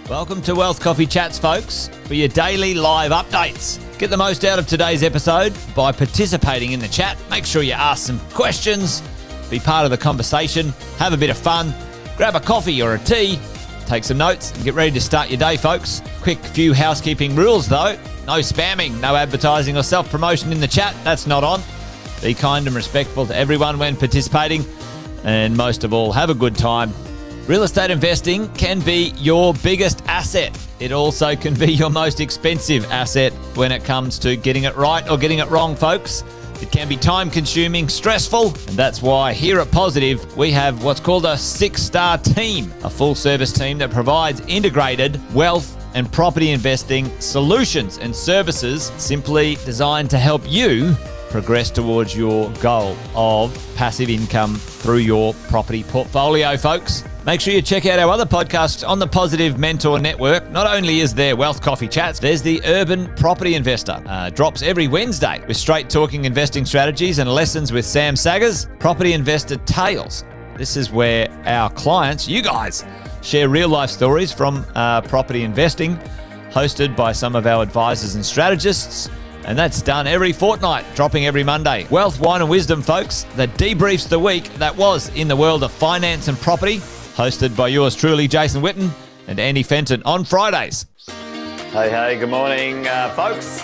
Welcome to Wealth Coffee Chats, folks, for your daily live updates. Get the most out of today's episode by participating in the chat. Make sure you ask some questions, be part of the conversation, have a bit of fun, grab a coffee or a tea, take some notes, and get ready to start your day, folks. Quick few housekeeping rules, though. No spamming, no advertising or self-promotion in the chat. That's not on. Be kind and respectful to everyone when participating. And most of all, have a good time. Real estate investing can be your biggest asset. It also can be your most expensive asset when it comes to getting it right or getting it wrong, folks. It can be time-consuming, stressful, and that's why here at Positive, we have what's called a 6-star team, a full-service team that provides integrated wealth and property investing solutions and services simply designed to help you progress towards your goal of passive income through your property portfolio, folks. Make sure you check out our other podcasts on the Positive Mentor Network. Not only is there Wealth Coffee Chats, there's the Urban Property Investor. Drops every Wednesday with straight talking investing strategies and lessons with Sam Saggers. Property Investor Tales. This is where our clients, you guys, share real life stories from property investing, hosted by some of our advisors and strategists. And that's done every fortnight, dropping every Monday. Wealth, Wine and Wisdom, folks, that debriefs the week that was in the world of finance and property, hosted by yours truly, Jason Witten and Andy Fenton on Fridays. Hey, good morning, folks.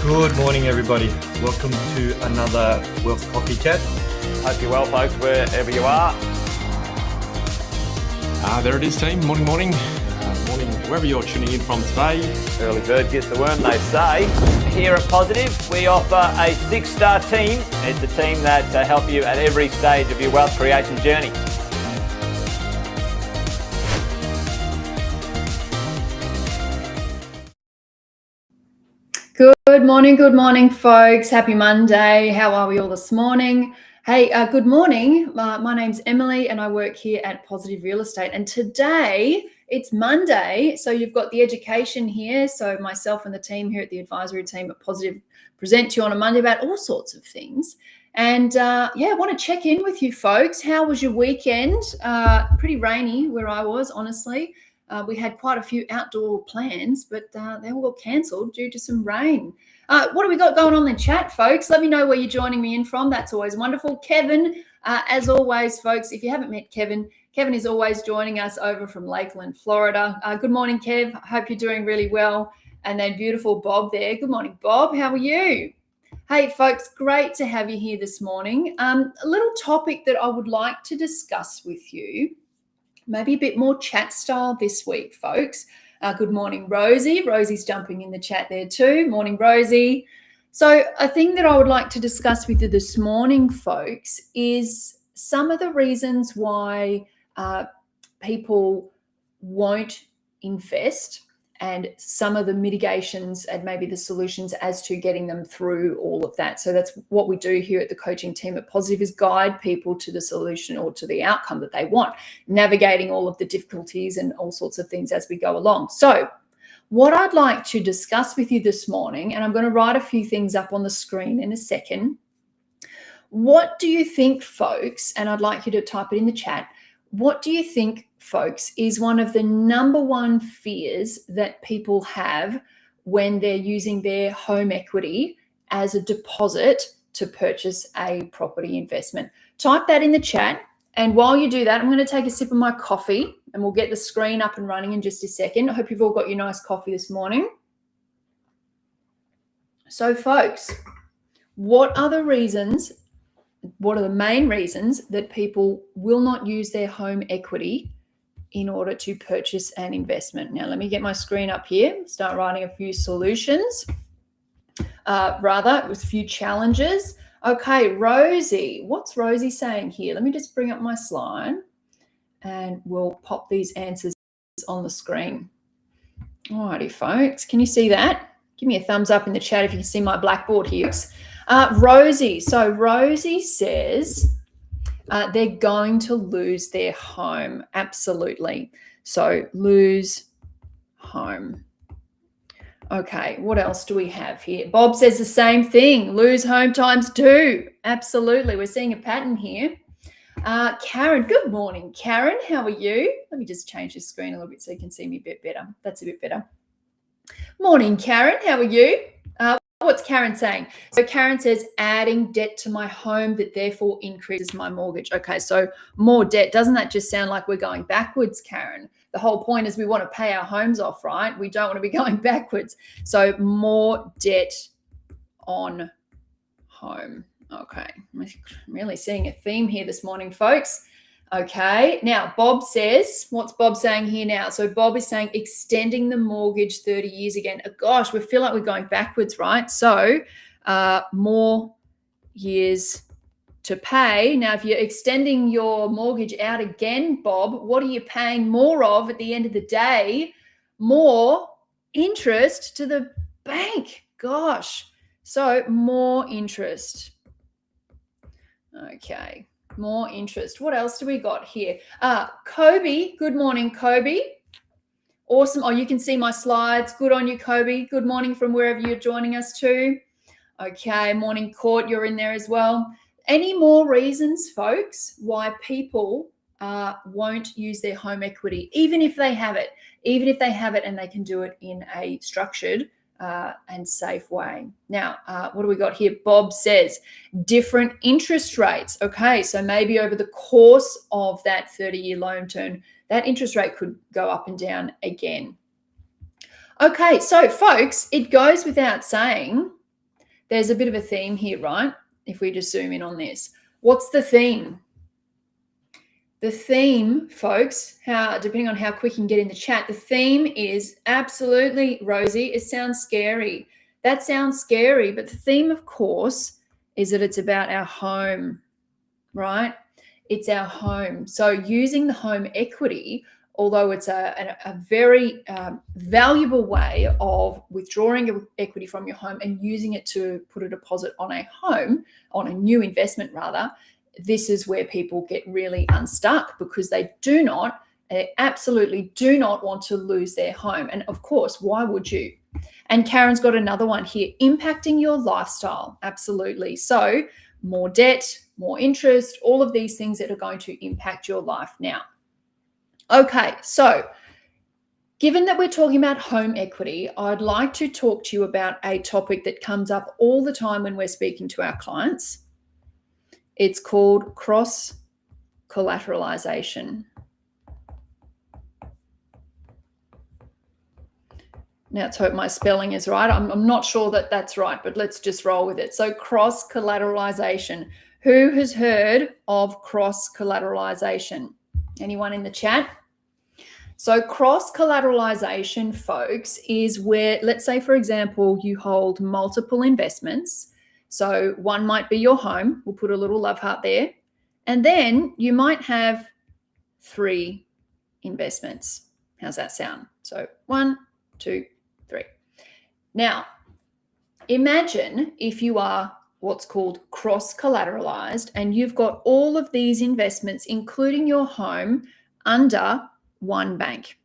Good morning, everybody. Welcome to another Wealth Coffee Chat. Hope you're well, folks, wherever you are. There it is, team. Morning. Morning, wherever you're tuning in from today. Early bird gets the worm, they say. Here at Positive, we offer a 6-star team. It's a team that help you at every stage of your wealth creation journey. Good morning, folks. Happy Monday. How are we all this morning? Hey, good morning. My name's Emily and I work here at Positive Real Estate. And today it's Monday, so you've got the education here. So myself and the team here at the advisory team at Positive present to you on a Monday about all sorts of things. And I want to check in with you folks. How was your weekend? Pretty rainy where I was, honestly. We had quite a few outdoor plans, but they all got cancelled due to some rain. What do we got going on in the chat, folks? Let me know where you're joining me in from. That's always wonderful. Kevin, as always, folks, if you haven't met Kevin is always joining us over from Lakeland, Florida. Good morning, Kev. Hope you're doing really well. And then beautiful Bob there. Good morning, Bob. How are you? Hey, folks, great to have you here this morning. A little topic that I would like to discuss with you, maybe a bit more chat style this week, folks. Good morning, Rosie. Rosie's jumping in the chat there too. Morning, Rosie. So a thing that I would like to discuss with you this morning, folks, is some of the reasons why people won't invest and some of the mitigations and maybe the solutions as to getting them through all of that. So that's what we do here at the coaching team at Positive, is guide people to the solution or to the outcome that they want, navigating all of the difficulties and all sorts of things as we go along. So what I'd like to discuss with you this morning, and I'm going to write a few things up on the screen in a second. What do you think, folks, and I'd like you to type it in the chat, what do you think, folks, is one of the number one fears that people have when they're using their home equity as a deposit to purchase a property investment? Type that in the chat. And while you do that, I'm going to take a sip of my coffee and we'll get the screen up and running in just a second. I hope you've all got your nice coffee this morning. So, folks, what are the reasons? What are the main reasons that people will not use their home equity in order to purchase an investment? Now, let me get my screen up here, start writing a few solutions, with a few challenges. Okay, Rosie, what's Rosie saying here? Let me just bring up my slide and we'll pop these answers on the screen. All righty, folks, can you see that? Give me a thumbs up in the chat if you can see my blackboard here. Rosie, so Rosie says they're going to lose their home. Absolutely. So lose home. Okay, what else do we have here? Bob says the same thing. Lose home times 2. Absolutely. We're seeing a pattern here. Karen, good morning. Karen, how are you? Let me just change the screen a little bit so you can see me a bit better. That's a bit better. Morning, Karen, how are you? What's Karen saying? So Karen says, adding debt to my home that therefore increases my mortgage. Okay, so more debt. Doesn't that just sound like we're going backwards, Karen? The whole point is we want to pay our homes off, right? We don't want to be going backwards. So more debt on home. Okay, I'm really seeing a theme here this morning, folks. Okay, now Bob says, what's Bob saying here now? So Bob is saying extending the mortgage 30 years again. Gosh, we feel like we're going backwards, right? So more years to pay. Now, if you're extending your mortgage out again, Bob, what are you paying more of at the end of the day? More interest to the bank. Gosh, so more interest. Okay. More interest. What else do we got here? Kobe. Good morning, Kobe. Awesome. Oh, you can see my slides. Good on you, Kobe. Good morning from wherever you're joining us to. Okay. Morning, Court. You're in there as well. Any more reasons, folks, why people won't use their home equity, even if they have it, and they can do it in a structured and safe way. Now, what do we got here? Bob says different interest rates. Okay, so maybe over the course of that 30-year loan term, that interest rate could go up and down again. Okay, so folks, it goes without saying there's a bit of a theme here, right? If we just zoom in on this. What's the theme? The theme, folks, depending on how quick you can get in the chat, the theme is absolutely, Rosie, it sounds scary. That sounds scary, but the theme, of course, is that it's about our home, right? It's our home. So using the home equity, although it's a very valuable way of withdrawing equity from your home and using it to put a deposit on a home, on a new investment rather, this is where people get really unstuck because they absolutely do not want to lose their home. And of course, why would you? And Karen's got another one here, impacting your lifestyle. Absolutely. So more debt, more interest, all of these things that are going to impact your life now. Okay, so given that we're talking about home equity, I'd like to talk to you about a topic that comes up all the time when we're speaking to our clients. It's called cross-collateralisation. Now, let's hope my spelling is right. I'm not sure that that's right, but let's just roll with it. So cross-collateralisation. Who has heard of cross-collateralisation? Anyone in the chat? So cross-collateralisation, folks, is where, let's say, for example, you hold multiple investments. So one might be your home. We'll put a little love heart there. And then you might have 3 investments. How's that sound? So 1, 2, 3. Now, imagine if you are what's called cross-collateralized and you've got all of these investments, including your home, under one bank.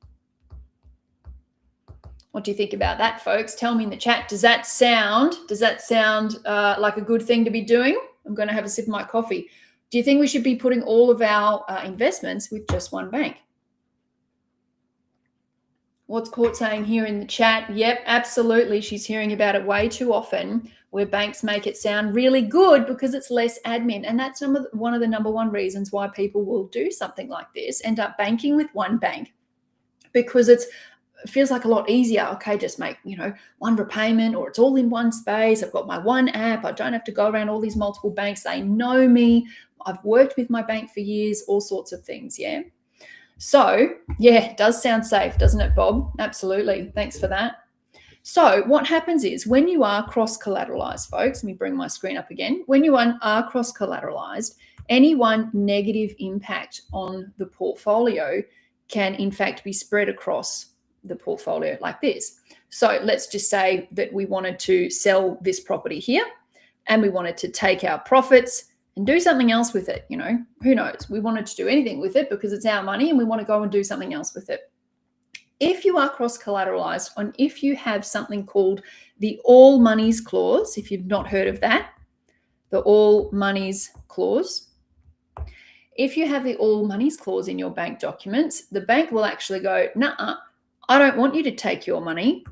What do you think about that, folks? Tell me in the chat. Does that sound like a good thing to be doing? I'm going to have a sip of my coffee. Do you think we should be putting all of our investments with just one bank? What's Court saying here in the chat? Yep, absolutely. She's hearing about it way too often, where banks make it sound really good because it's less admin. And that's one of the number one reasons why people will do something like this, end up banking with one bank, because it feels like a lot easier. Okay, just make, one repayment, or it's all in one space. I've got my one app. I don't have to go around all these multiple banks. They know me. I've worked with my bank for years, all sorts of things. Yeah. So yeah, it does sound safe, doesn't it, Bob? Absolutely. Thanks for that. So what happens is when you are cross-collateralized, folks, let me bring my screen up again. When you are cross-collateralized, any one negative impact on the portfolio can in fact be spread across the portfolio like this. So let's just say that we wanted to sell this property here and we wanted to take our profits and do something else with it. Who knows? We wanted to do anything with it because it's our money and we want to go and do something else with it. If you are cross-collateralized, and if you have something called the all monies clause, if you've not heard of that, the all monies clause, if you have the all monies clause in your bank documents, the bank will actually go, nah, I don't want you to take your money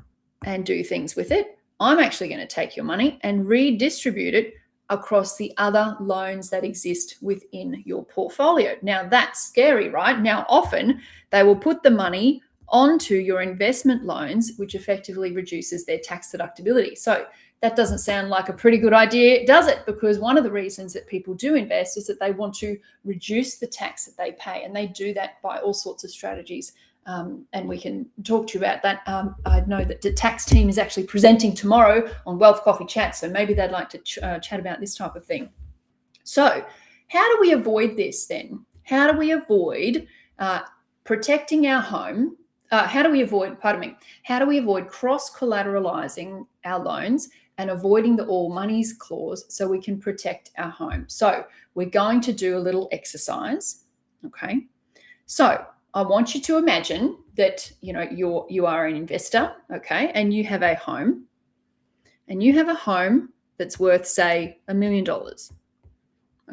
and do things with it. I'm actually going to take your money and redistribute it across the other loans that exist within your portfolio. Now, that's scary, right? Now, often they will put the money onto your investment loans, which effectively reduces their tax deductibility. So that doesn't sound like a pretty good idea, does it? Because one of the reasons that people do invest is that they want to reduce the tax that they pay, and they do that by all sorts of strategies. And we can talk to you about that. I know that the tax team is actually presenting tomorrow on Wealth Coffee Chat, so maybe they'd like to chat about this type of thing. So how do we avoid this then? How do we avoid protecting our home? How do we avoid cross-collateralizing our loans and avoiding the all monies clause so we can protect our home? So we're going to do a little exercise, okay? So I want you to imagine that you are an investor, okay, and you have a home, that's worth, say, $1 million.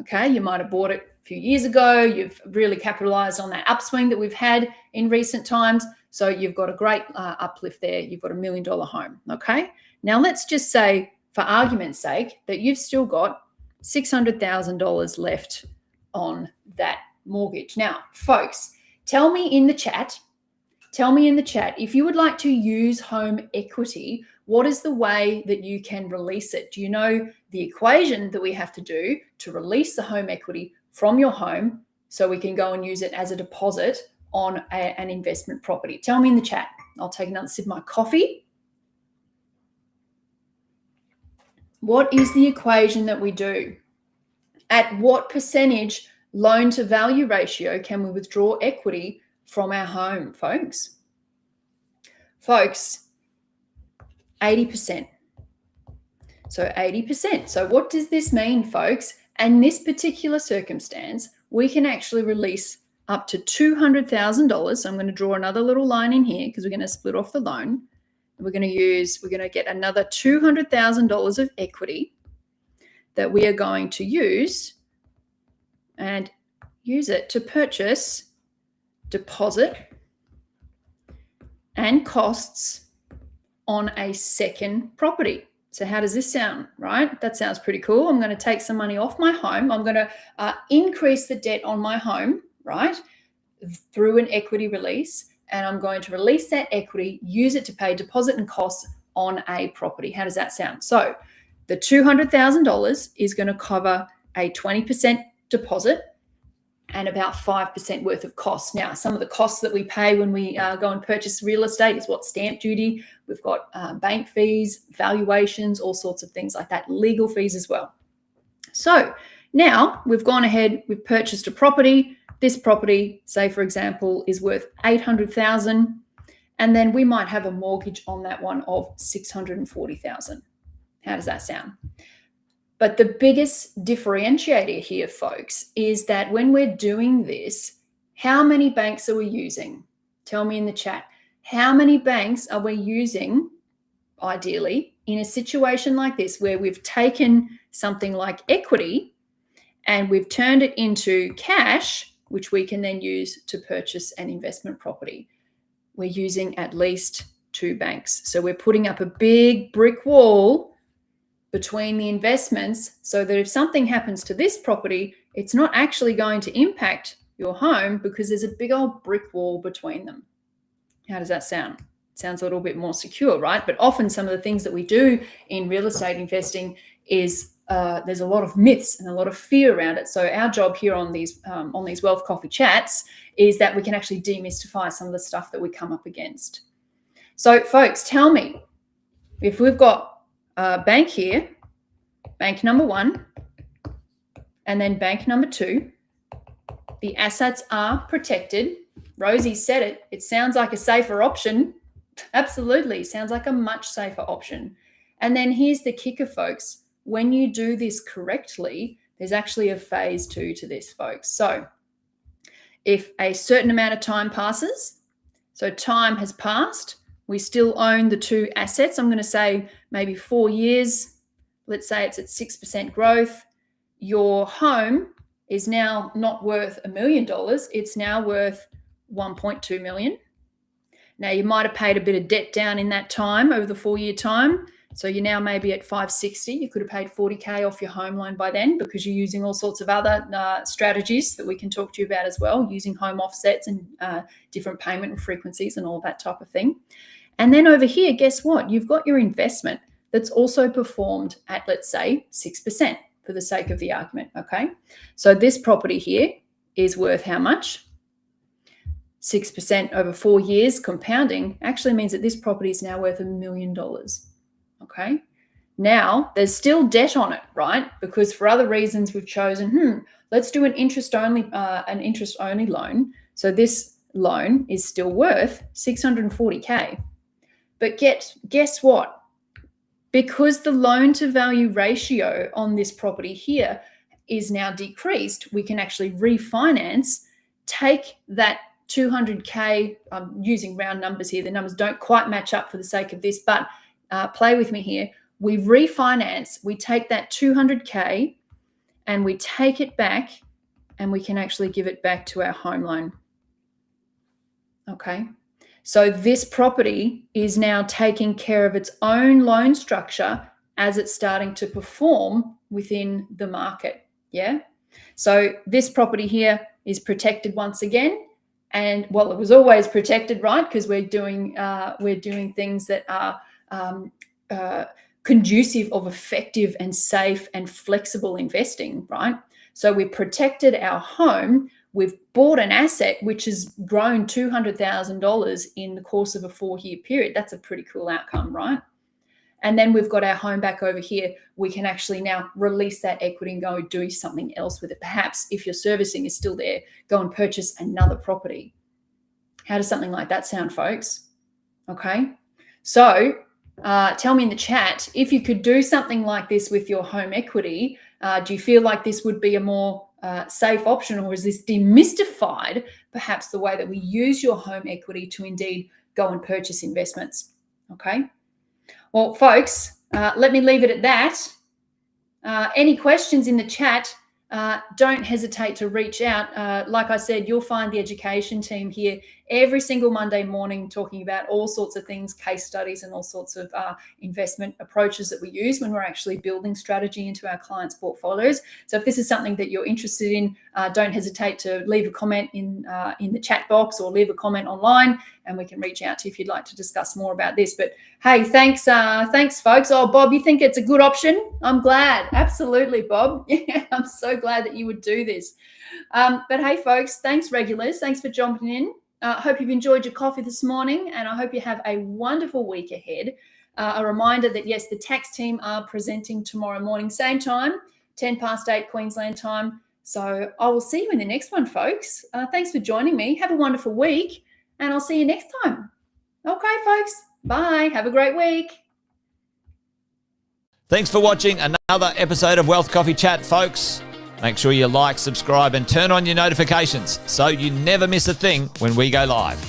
Okay, you might have bought it a few years ago. You've really capitalized on that upswing that we've had in recent times. So you've got a great uplift there. You've got $1 million home. Okay, now let's just say, for argument's sake, that you've still got $600,000 left on that mortgage. Now, folks, tell me in the chat if you would like to use home equity, what is the way that you can release it? Do you know the equation that we have to do to release the home equity from your home so we can go and use it as a deposit on an investment property? Tell me in the chat. I'll take another sip of my coffee. What is the equation that we do? At what percentage loan to value ratio can we withdraw equity from our home, folks? Folks, 80%. So 80%. So what does this mean, folks? In this particular circumstance, we can actually release up to $200,000. So I'm going to draw another little line in here because we're going to split off the loan. We're going to get another $200,000 of equity that we are going to use and use it to purchase deposit and costs on a second property. So how does this sound, right? That sounds pretty cool. I'm going to take some money off my home. I'm going to increase the debt on my home, right, through an equity release. And I'm going to release that equity, use it to pay deposit and costs on a property. How does that sound? So the $200,000 is going to cover a 20% deposit and about 5% worth of costs. Now, some of the costs that we pay when we go and purchase real estate is what? Stamp duty. We've got bank fees, valuations, all sorts of things like that, legal fees as well. So now we've gone ahead, we've purchased a property. This property, say for example, is worth $800,000, and then we might have a mortgage on that one of $640,000. How does that sound? But the biggest differentiator here, folks, is that when we're doing this, how many banks are we using? Tell me in the chat. How many banks are we using, ideally, in a situation like this where we've taken something like equity and we've turned it into cash, which we can then use to purchase an investment property? We're using at least 2 banks. So we're putting up a big brick wall between the investments so that if something happens to this property, it's not actually going to impact your home because there's a big old brick wall between them. How does that sound? Sounds a little bit more secure, right? But often some of the things that we do in real estate investing is there's a lot of myths and a lot of fear around it. So our job here on these Wealth Coffee Chats is that we can actually demystify some of the stuff that we come up against. So folks, tell me, if we've got bank here, bank number 1, and then bank number 2, the assets are protected. Rosie said it. It sounds like a safer option. Absolutely. Sounds like a much safer option. And then here's the kicker, folks. When you do this correctly, there's actually a phase 2 to this, folks. So if a certain amount of time passes, so time has passed, we still own the 2 assets. I'm going to say maybe 4 years. Let's say it's at 6% growth. Your home is now not worth $1 million. It's now worth 1.2 million. Now, you might have paid a bit of debt down in that time over the 4-year time. So you're now maybe at 560. You could have paid 40K off your home loan by then, because you're using all sorts of other strategies that we can talk to you about as well, using home offsets and different payment frequencies and all that type of thing. And then over here, guess what? You've got your investment that's also performed at, let's say, 6% for the sake of the argument, okay? So this property here is worth how much? 6% over 4 years compounding actually means that this property is now worth $1 million. Okay. Now there's still debt on it, right? Because for other reasons we've chosen, let's do an interest only loan. So this loan is still worth 640K. But guess what? Because the loan to value ratio on this property here is now decreased, we can actually refinance, take that 200K, I'm using round numbers here. The numbers don't quite match up for the sake of this, but play with me here. We refinance, we take that 200K and we take it back, and we can actually give it back to our home loan. Okay. So this property is now taking care of its own loan structure as it's starting to perform within the market. Yeah. So this property here is protected once again. And well, it was always protected, right? Because we're doing things that are conducive of effective and safe and flexible investing, right? So we protected our home. We've bought an asset which has grown $200,000 in the course of a 4-year period. That's a pretty cool outcome, right? And then we've got our home back over here. We can actually now release that equity and go do something else with it. Perhaps if your servicing is still there, go and purchase another property. How does something like that sound, folks? Okay. So tell me in the chat, if you could do something like this with your home equity, do you feel like this would be a more safe option, or is this demystified perhaps the way that we use your home equity to indeed go and purchase investments? Okay. Well, folks, let me leave it at that. Any questions in the chat, don't hesitate to reach out. Like I said, you'll find the education team here every single Monday morning talking about all sorts of things, case studies, and all sorts of investment approaches that we use when we're actually building strategy into our clients' portfolios. So if this is something that you're interested in, don't hesitate to leave a comment in the chat box or leave a comment online, and we can reach out to you if you'd like to discuss more about this. But hey, thanks folks. Oh, Bob, you think it's a good option? I'm glad. Absolutely, Bob. Yeah, I'm so glad that you would do this. But hey, folks, thanks, regulars. Thanks for jumping in. I hope you've enjoyed your coffee this morning, and I hope you have a wonderful week ahead. A reminder that, yes, the tax team are presenting tomorrow morning, same time, 8:10 Queensland time. So I will see you in the next one, folks. Thanks for joining me. Have a wonderful week, and I'll see you next time. Okay, folks. Bye. Have a great week. Thanks for watching another episode of Wealth Coffee Chat, folks. Make sure you like, subscribe, and turn on your notifications so you never miss a thing when we go live.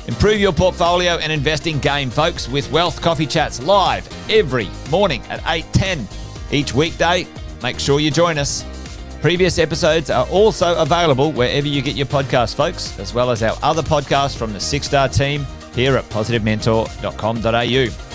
Improve your portfolio and investing game, folks, with Wealth Coffee Chats live every morning at 8:10 each weekday. Make sure you join us. Previous episodes are also available wherever you get your podcasts, folks, as well as our other podcasts from the 6-Star team here at positivementor.com.au.